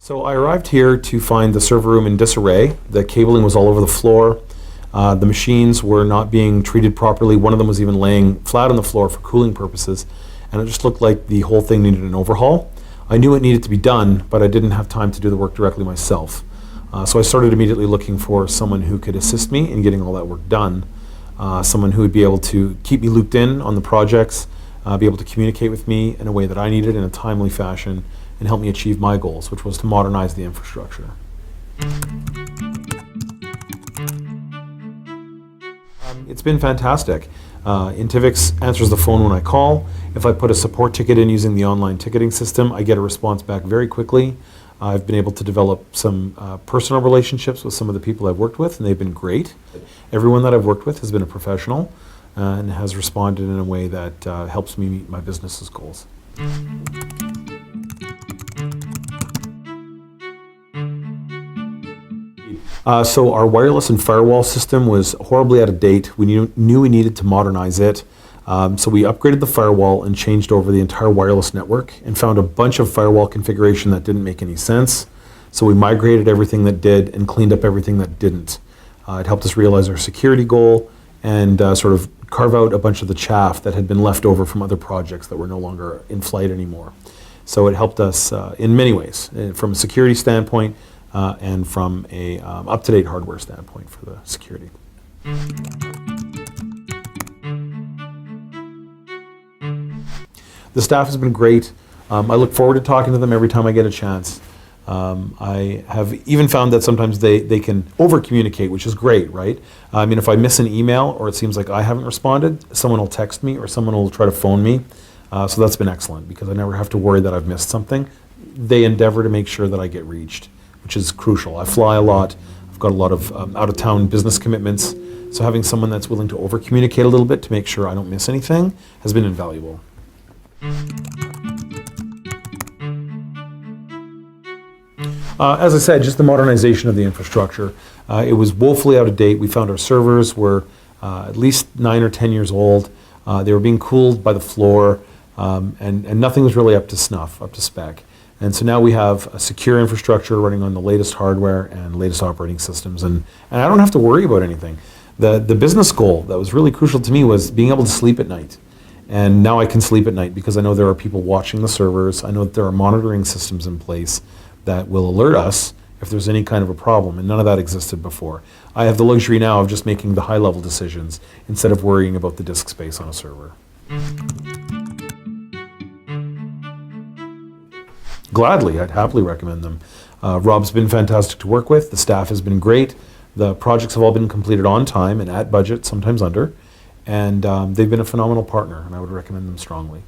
So I arrived here to find the server room in disarray. The cabling was all over the floor. The machines were not being treated properly. One of them was even laying flat on the floor for cooling purposes, and it just looked like the whole thing needed an overhaul. I knew it needed to be done, but I didn't have time to do the work directly myself. So I started immediately looking for someone who could assist me in getting all that work done. Someone who would be able to keep me looped in on the projects, be able to communicate with me in a way that I needed in a timely fashion, and help me achieve my goals, which was to modernize the infrastructure. It's been fantastic. Intivix answers the phone when I call. If I put a support ticket in using the online ticketing system, I get a response back very quickly. I've been able to develop some personal relationships with some of the people I've worked with, and they've been great. Everyone that I've worked with has been a professional and has responded in a way that helps me meet my business's goals. So our wireless and firewall system was horribly out of date. We knew we needed to modernize it. So we upgraded the firewall and changed over the entire wireless network and found a bunch of firewall configuration that didn't make any sense. So we migrated everything that did and cleaned up everything that didn't. It helped us realize our security goal and sort of carve out a bunch of the chaff that had been left over from other projects that were no longer in flight anymore. So it helped us in many ways, from a security standpoint, and from a up-to-date hardware standpoint for the security. The staff has been great. I look forward to talking to them every time I get a chance. I have even found that sometimes they can over-communicate, which is great, right? I mean, if I miss an email or it seems like I haven't responded, someone will text me or someone will try to phone me. So that's been excellent because I never have to worry that I've missed something. They endeavor to make sure that I get reached, which is crucial. I fly a lot. I've got a lot of out-of-town business commitments. So having someone that's willing to over-communicate a little bit to make sure I don't miss anything has been invaluable. As I said, just the modernization of the infrastructure. It was woefully out of date. We found our servers were at least 9 or 10 years old. They were being cooled by the floor, and nothing was really up to snuff, up to spec. And so now we have a secure infrastructure running on the latest hardware and latest operating systems, and I don't have to worry about anything. The business goal that was really crucial to me was being able to sleep at night. And now I can sleep at night because I know there are people watching the servers. I know that there are monitoring systems in place that will alert us if there's any kind of a problem, and none of that existed before. I have the luxury now of just making the high-level decisions instead of worrying about the disk space on a server. Gladly, I'd happily recommend them. Rob's been fantastic to work with. The staff has been great. The projects have all been completed on time and at budget, sometimes under. And they've been a phenomenal partner, and I would recommend them strongly.